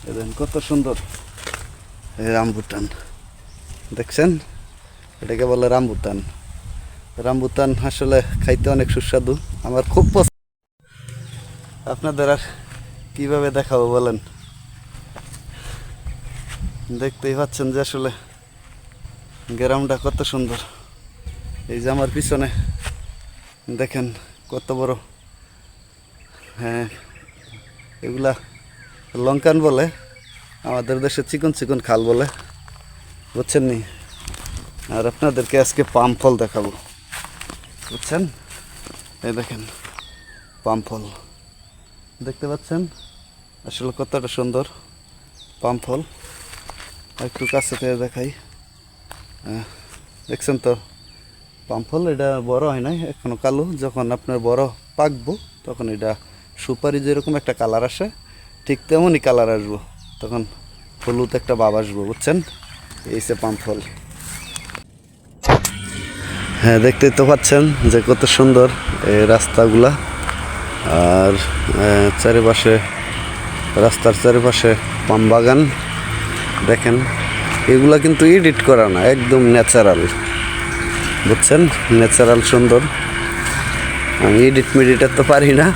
দেখেন কত সুন্দর এই রামবুটান দেখছেন, এটাকে বলে রামবুটান। রামবুটান আসলে খাইতে অনেক সুস্বাদু, আমার খুব পছন্দ। আপনাদের আর কীভাবে দেখাবো বলেন, দেখতেই পাচ্ছেন যে আসলে গ্রামটা কত সুন্দর। এই যে আমার পিছনে দেখেন কত বড়, হ্যাঁ এগুলা লঙ্কান বলে, আমাদের দেশে চিকন চিকন খাল বলে, বুঝছেন নি। আর আপনাদেরকে আজকে পাম ফল দেখাবো, বুঝছেন। এই দেখেন পাম ফল দেখতে পাচ্ছেন, আসলে কতটা সুন্দর পাম ফল। একটু কাছে থেকে দেখাই, দেখছেন তো পাম ফল। এটা বড় হয় নাই এখনো, কালো। যখন আপনার বড় পাকবো তখন এটা সুপারি যেরকম একটা কালার আসে, ঠিক তেমনই কালার আসবো, তখন হলুদ একটা ভাব আসবো, বুঝছেন। এই সে পাম ফল। হ্যাঁ দেখতেই তো পাচ্ছেন যে কত সুন্দর এই রাস্তাগুলা, আর চারিপাশে, রাস্তার চারিপাশে পাম বাগান। দেখেন এগুলা কিন্তু এডিট করা না, একদম ন্যাচারাল, বুঝছেন, ন্যাচারাল সুন্দর। আমি এডিট মেডিটের তো পারি না,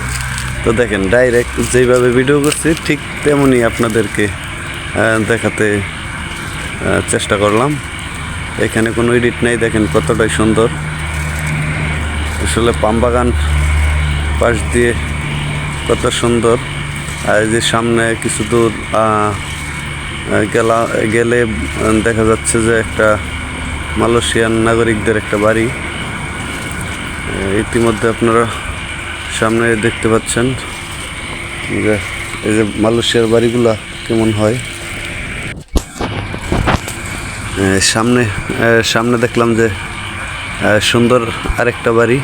তো দেখেন ডাইরেক্ট যেভাবে ভিডিও করছি ঠিক তেমনই আপনাদেরকে দেখাতে চেষ্টা করলাম। এখানে কোনো এডিট নেই, দেখেন কতটাই সুন্দর। আসলে পাম বাগান পাশ দিয়ে কত সুন্দর। আর এই যে সামনে কিছু দূর গেলে দেখা যাচ্ছে যে একটা মালয়েশিয়ান নাগরিকদের একটা বাড়ি। ইতিমধ্যে আপনারা সামনে দেখতে পাচ্ছেন যে এই যে মালয়েশিয়ার বাড়িগুলা কেমন হয়। সামনে সামনে দেখলাম যে সুন্দর আরেকটা বাড়ি,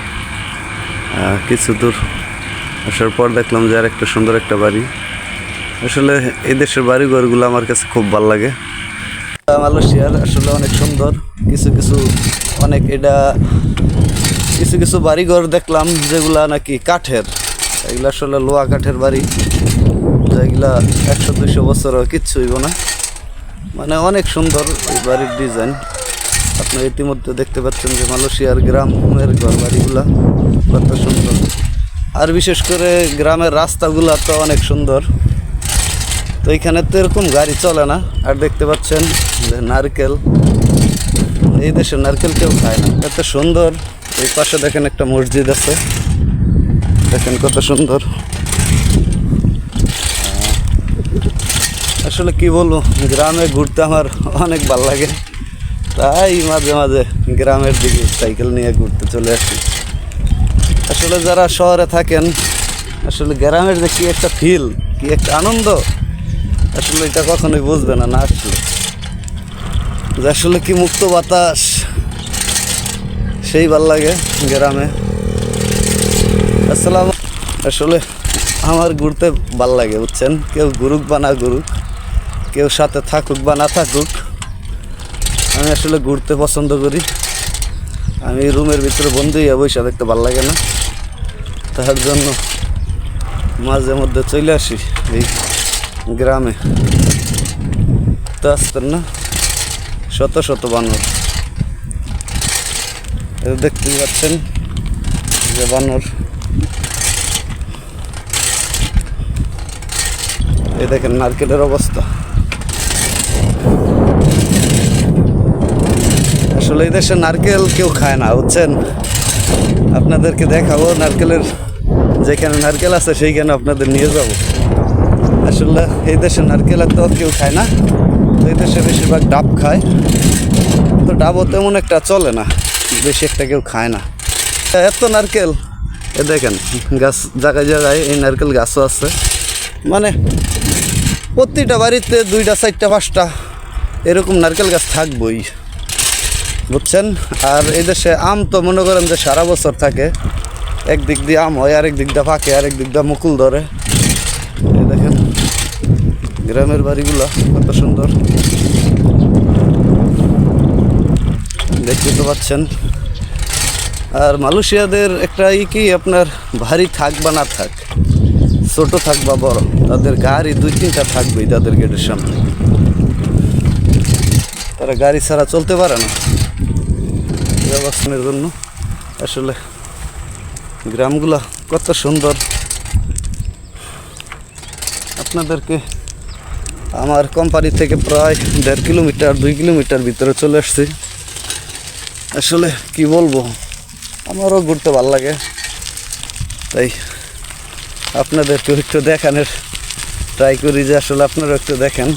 কিছু দূর আসার পর দেখলাম যে আরেকটা সুন্দর একটা বাড়ি। আসলে এই দেশের বাড়িঘরগুলো আমার কাছে খুব ভালো লাগে। মালয়েশিয়ার আসলে অনেক সুন্দর, কিছু কিছু অনেক, এটা কিছু কিছু বাড়িঘর দেখলাম যেগুলা নাকি কাঠের, এগুলো আসলে লোহা কাঠের বাড়ি, যেগুলা 100-200 বছরও কিচ্ছু হইব না, মানে অনেক সুন্দর এই বাড়ির ডিজাইন। আপনি ইতিমধ্যে দেখতে পাচ্ছেন যে মালয়েশিয়ার গ্রামের ঘর বাড়িগুলা কত সুন্দর। আর বিশেষ করে গ্রামের রাস্তাগুলা তো অনেক সুন্দর। তো এইখানে তো এরকম গাড়ি চলে না। আর দেখতে পাচ্ছেন যে নারকেল, এই দেশে নারকেল কেউ খায় না, এত সুন্দর। এই পাশে দেখেন একটা মসজিদ আছে, দেখেন কত সুন্দর। আসলে কি বলবো, গ্রামে ঘুরতে আমার অনেক ভালো লাগে, তাই মাঝে মাঝে গ্রামের দিকে সাইকেল নিয়ে ঘুরতে চলে আসি। আসলে যারা শহরে থাকেন, আসলে গ্রামের যে কি একটা ফিল, কি একটা আনন্দ, আসলে এটা কখনোই বুঝবে না না আসলে। যে আসলে কি মুক্ত বাতাস, সেই ভাল লাগে গ্রামে। আসসালাম। আসলে আমার ঘুরতে ভাল লাগে, বুঝছেন। কেউ ঘুরুক বা না ঘুরুক, কেউ সাথে থাকুক বা না থাকুক, আমি আসলে ঘুরতে পছন্দ করি। আমি রুমের ভিতরে বন্ধু হয়ে বসে দেখতে ভাল লাগে না, তার জন্য মাঝে মধ্যে চলে আসি এই গ্রামে। তো আসতেন না শত শত বানর, দেখতেই পাচ্ছেন যে বানর। এই দেখেন নারকেলের অবস্থা। আসলে এই দেশে নারকেল কেউ খায় না, বুঝছেন। আপনাদেরকে দেখাবো নারকেলের, যেখানে নারকেল আছে সেইখানে আপনাদের নিয়ে যাব। আসলে এই দেশে নারকেল তো কেউ খায় না, এই দেশে বেশিরভাগ ডাব খায়। তো ডাবও তেমন একটা চলে না, বেশি একটা কেউ খায় না। এত নারকেল, এ দেখেন গাছ জায়গায় জায়গায় এই নারকেল গাছও আছে, মানে প্রতিটা বাড়িতে 2টা 4টা 5টা এরকম নারকেল গাছ থাকবই, বুঝছেন। আর এই দেশে আম তো মনে করেন যে সারা বছর থাকে, একদিক দিয়ে আম হয়, আরেক দিক দিয়ে ফাঁকে, আরেক দিক দিয়ে মুকুল ধরে। এই দেখেন গ্রামের বাড়িগুলো কত সুন্দর, দেখতে তো পাচ্ছেন। আর মালয়েশিয়াদের একটা কি আপনার বাড়ি থাক বা না থাক, ছোট থাক বা বড়, তাদের গাড়ি 2-3টা থাকবেই তাদের গেটের সামনে। তারা গাড়ি ছাড়া চলতে পারে না ব্যবস্থানের জন্য। আসলে গ্রামগুলা কত সুন্দর। আপনাদেরকে আমার কোম্পানি থেকে প্রায় 1.5 কিলোমিটার 2 কিলোমিটার ভিতরে চলে আসছি। আসলে কি বলবো, আমারও ঘুরতে ভালো লাগে, তাই আপনাদেরকে একটু দেখানোর ট্রাই করি যে আসলে আপনারা একটু দেখেন।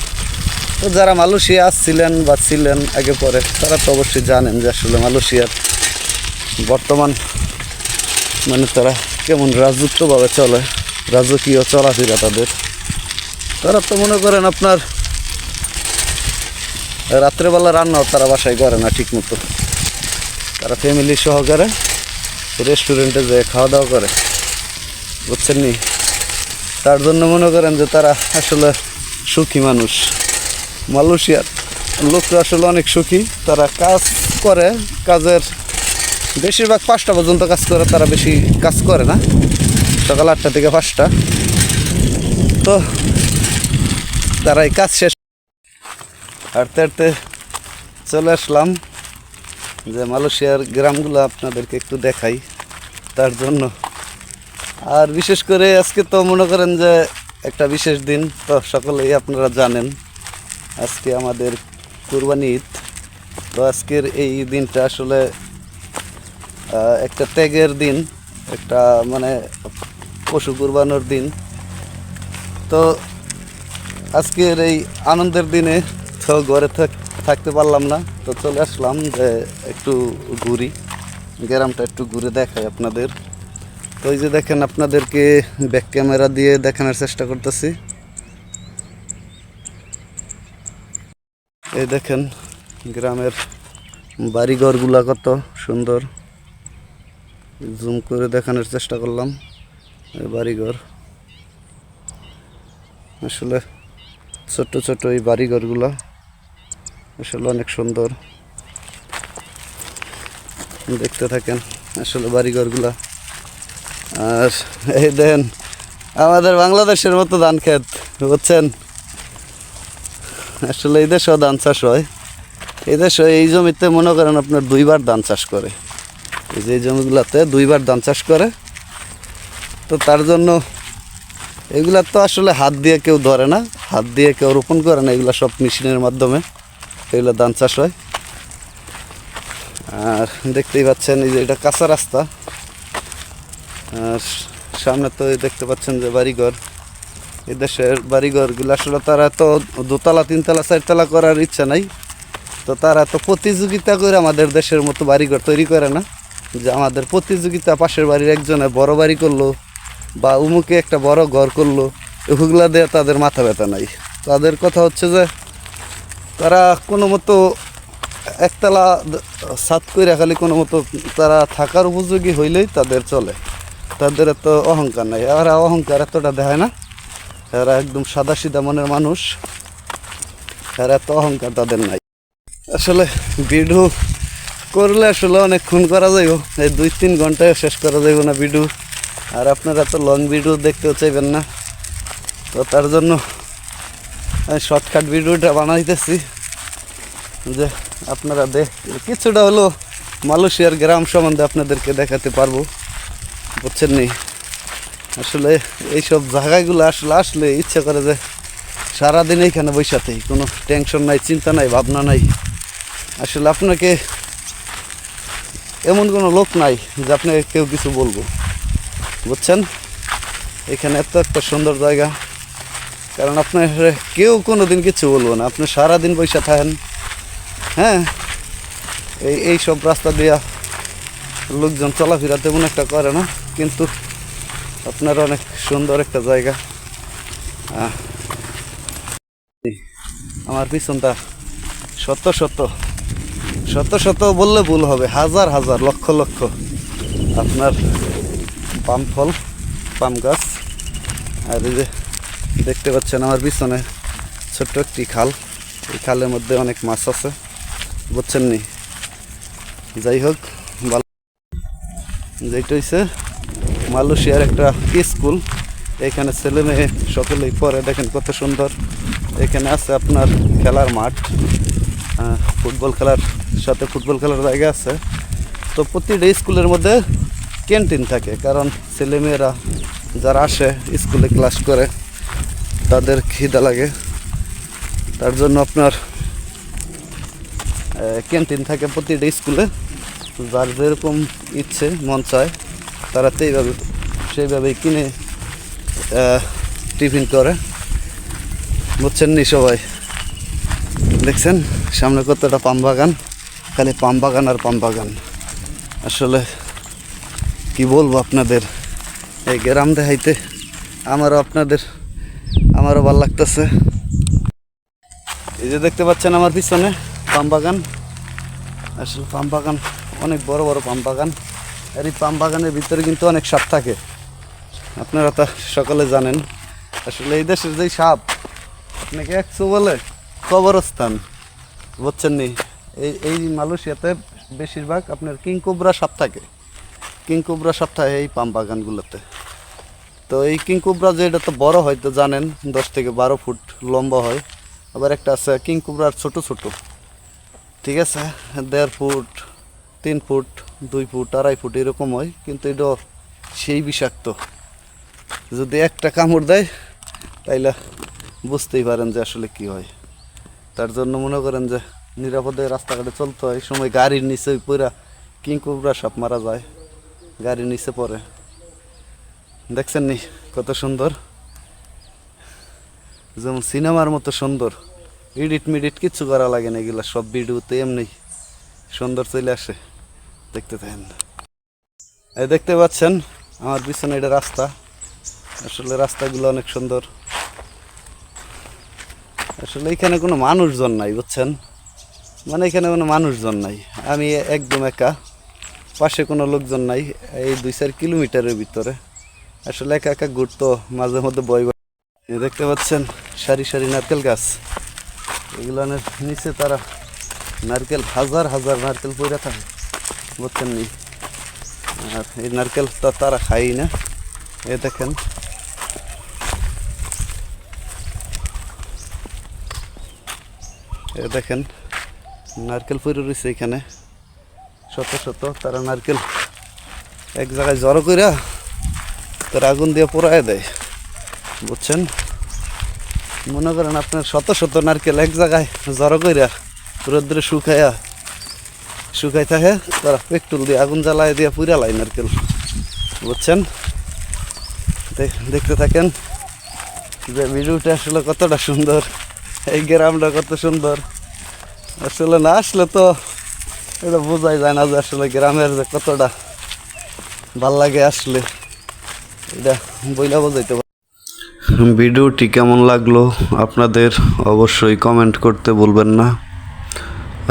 তো যারা মালয়েশিয়া আসছিলেন বা ছিলেন আগে পরে, তারা তো অবশ্যই জানেন যে আসলে মালয়েশিয়ার বর্তমান মানে তারা কেমন রাজত্বভাবে চলে, রাজকীয় চলাফেরা তাদের। তারা তো মনে করেন আপনার রাত্রেবেলা রান্নাও তারা বাসায় করে না ঠিক মতো, তারা ফ্যামিলি সহকারে রেস্টুরেন্টে যেয়ে খাওয়া দাওয়া করে, বুঝছেন নি? তার জন্য মনে করেন যে তারা আসলে সুখী মানুষ। মালয়েশিয়ার লোকরা আসলে অনেক সুখী। তারা কাজ করে, কাজের বেশিরভাগ 5টা পর্যন্ত কাজ করে, তারা বেশি কাজ করে না, সকাল 8টা থেকে 5টা। তো তারা এই কাজ শেষ হাঁটতে হাঁটতে চলে আসলাম যে মালয়েশিয়ার গ্রামগুলো আপনাদেরকে একটু দেখাই তার জন্য। আর বিশেষ করে আজকে তো মনে করেন যে একটা বিশেষ দিন, তো সকলেই আপনারা জানেন আজকে আমাদের কুরবানি ঈদ। তো আজকের এই দিনটা আসলে একটা ত্যাগের দিন, একটা মানে পশু কুরবানোর দিন। তো আজকের এই আনন্দের দিনে তো ঘরে থাকতে পারলাম না, তো চলে আসলাম যে একটু ঘুরি, গ্রামটা একটু ঘুরে দেখাই আপনাদের। তো এই যে দেখেন, আপনাদেরকে ব্যাক ক্যামেরা দিয়ে দেখানোর চেষ্টা করতেছি। এই দেখেন গ্রামের বাড়িঘরগুলা কত সুন্দর, জুম করে দেখানোর চেষ্টা করলাম। এই বাড়িঘর আসলে ছোট ছোট এই বাড়িঘরগুলা আসলে অনেক সুন্দর, দেখতে থাকেন আসলে বাড়িঘরগুলা। আর এই দেন আমাদের বাংলাদেশের মতো ধান ক্ষেত, বুঝছেন? আসলে এই দেশেও ধান চাষ হয়। এই দেশে এই জমিতে মনে করেন আপনার 2বার ধান চাষ করে, এই যে এই জমিগুলাতে 2বার ধান চাষ করে। তো তার জন্য এগুলা তো আসলে হাত দিয়ে কেউ ধরে না, হাত দিয়ে কেউ রোপণ করে না, এগুলা সব মেশিনের মাধ্যমে এগুলো ধান চাষ হয়। আর দেখতেই পাচ্ছেন এই যে এটা কাঁচা রাস্তা, আর সামনে তো দেখতে পাচ্ছেন যে বাড়িঘর। এই দেশের বাড়িঘরগুলো আসলে তারা তো 2তলা 3তলা 4তলা করার ইচ্ছা নাই, তো তারা তো প্রতিযোগিতা করে আমাদের দেশের মতো বাড়িঘর তৈরি করে না, যে আমাদের প্রতিযোগিতা পাশের বাড়ির একজনে বড় বাড়ি করলো বা উমুকে একটা বড় ঘর করলো, ওগুলা দিয়ে তাদের মাথা ব্যথা নাই। তাদের কথা হচ্ছে যে তারা কোনো মতো একতলা ছাদ করে খালি কোনো মতো তারা থাকার উপযোগী হইলেই তাদের চলে, তাদের এত অহংকার নাই। এরা অহংকার এতটা দেখায় না, এরা একদম সাদাসিধা মনের মানুষ, এরা এত অহংকার তাদের নাই। আসলে ভিডিও করলে আসলে অনেকক্ষণ করা যাইব, এই 2-3 ঘন্টায় শেষ করা যাইব না ভিডিও। আর আপনারা তো লং ভিডিও দেখতেও চাইবেন না, তো তার জন্য আমি শর্টকাট ভিডিওটা বানাইতেছি যে আপনারা কিছুটা হলো মালয়েশিয়ার গ্রাম সম্বন্ধে আপনাদেরকে দেখাতে পারবো, বুঝছেন নি? আসলে এইসব জায়গাগুলো আসলে ইচ্ছা করে যে সারাদিন এইখানে বৈশাতেই, কোনো টেনশন নাই, চিন্তা নাই, ভাবনা নাই। আসলে আপনাকে এমন কোনো লোক নাই যে আপনাকে কেউ কিছু বলবো, বুঝছেন? এখানে এত একটা সুন্দর জায়গা, কারণ আপনার কেউ কোনো দিন কিছু বলবো না, আপনি সারাদিন বৈশা থাকেন। হ্যাঁ, এই সব রাস্তা দিয়া লোকজন চলাফেরা তেমন একটা করে না, কিন্তু আপনার অনেক সুন্দর একটা জায়গা। আমার পিছনটা শত শত শত শত বললে ভুল হবে, হাজার হাজার লক্ষ লক্ষ আপনার পাম গাছ। আর এই যে দেখতে পাচ্ছেন আমার পিছনে ছোট্ট একটি খাল, এই খালের মধ্যে অনেক মাছ আছে, বুঝছেন নি? যাই হোক, যেটা হচ্ছে মালয়েশিয়ার একটা স্কুল, এখানে ছেলে মেয়ে সকলেই পড়ে, দেখেন কত সুন্দর। এখানে আছে আপনার খেলার মাঠ, ফুটবল খেলার সাথে ফুটবল খেলার জায়গা আছে। তো প্রতিটা স্কুলের মধ্যে ক্যান্টিন থাকে, কারণ ছেলেমেয়েরা যারা আসে স্কুলে ক্লাস করে তাদের খিদা লাগে, তার জন্য আপনার ক্যান্টিন থাকে প্রতিটা স্কুলে। যার যেরকম ইচ্ছে মন চায় তারা সেইভাবেই কিনে টিফিন করে, বুঝছেন নি সবাই। দেখছেন সামনে কতটা পাম বাগান, খালি পাম বাগান আর পাম বাগান। আসলে কি বলবো আপনাদের, এই গ্রাম দেখাইতে আমারও ভালো লাগতেছে। এই যে দেখতে পাচ্ছেন আমার পিছনে পাম বাগান, আসলে পাম বাগান অনেক বড় বড় পাম বাগান। আর এই পাম বাগানের ভিতরে কিন্তু অনেক সাপ থাকে, আপনারা তা সকলে জানেন। আসলে এই দেশের যেই সাপ আপনাকে একশো বলে কবরস্থান, বুঝছেন নি। এই মালয়েশিয়াতে বেশিরভাগ আপনার কিংকোবরা সাপ থাকে, কিংকোবরা সাপ থাকে এই পাম বাগানগুলোতে। তো এই কিংকোবরা যে এটা তো বড় হয় তো জানেন, 10 থেকে 12 ফুট লম্বা হয়। আবার একটা আছে কিংকোবরার ছোট ছোট, ঠিক আছে, 1.5 ফুট 3 ফুট 2 ফুট 2.5 ফুট এরকম হয়, কিন্তু এটা সেই বিষাক্ত। যদি একটা কামড় দেয় তাইলে বুঝতেই পারেন যে আসলে কি হয়। তার জন্য মনে করেন যে নিরাপদে রাস্তাঘাটে চলতে হয়, সময় গাড়ির নিচে পুরা কিংকোবরা সাপ মারা যায়, গাড়ির নিচে পড়ে। দেখছেন নি কত সুন্দর, যেমন সিনেমার মতো সুন্দর। এডিট মিডিট কিচ্ছু করা লাগে না, এগুলা সব ভিডিওতে এমনি সুন্দর চলে আসে, দেখতে থাকেন। এই দেখতে পাচ্ছেন আমার পিছনে এটা রাস্তা, আসলে রাস্তাগুলো অনেক সুন্দর। আসলে এখানে কোনো মানুষজন নাই, বুঝছেন, মানে এখানে কোনো মানুষজন নাই, আমি একদম একা, পাশে কোনো লোকজন নাই। এই 2-4 কিলোমিটারের ভিতরে আসলে একা একা ঘুরতো, মাঝে মধ্যে বই দেখতে পাচ্ছেন সারি সারি নারকেল গাছ, এগুলোর নিচে তারা নারকেল হাজার হাজার নারকেল পড়ে থাকে, বুঝছেন নি। আর এই নারকেল তো তারা খাই না, এ দেখেন দেখেন নারকেল পড়ে রয়েছে এখানে শত শত। তারা নারকেল এক জায়গায় জড়ো করে তারা আগুন দিয়ে পোড়ায় দেয়, বুঝছেন। মনে করেন আপনার শত শত নারকেল এক জায়গায় জড়ো করে রোদ্রে শুকাই থাকে, তারা পেট্রোল দিয়ে আগুন জ্বালায় দিয়ে পুরালাই নারকেল, বুঝছেন। দেখতে থাকেন যে ভিডিওটা আসলে কতটা সুন্দর, এই গ্রামটা কত সুন্দর। আসলে না আসলে তো এটা বোঝাই যায় না যে আসলে গ্রামের যে কতটা ভাল লাগে, আসলে এটা বইলা বোঝাইতে পারে। ভিডিওটি কেমন লাগলো আপনাদের অবশ্যই কমেন্ট করতে ভুলবেন না।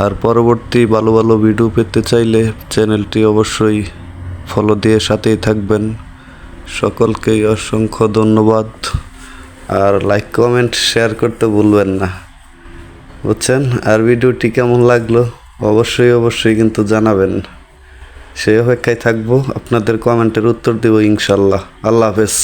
আর পরবর্তী ভালো ভালো ভিডিও পেতে চাইলে চ্যানেলটি অবশ্যই ফলো দিয়ে সাথেই থাকবেন। সকলকেই অসংখ্য ধন্যবাদ। আর লাইক কমেন্ট শেয়ার করতে ভুলবেন না, বুঝছেন। আর ভিডিওটি কেমন লাগলো অবশ্যই কিন্তু জানাবেন, সেই অপেক্ষায় থাকবো। আপনাদের কমেন্টের উত্তর দেব ইনশাল্লাহ। আল্লাহ হাফেজ।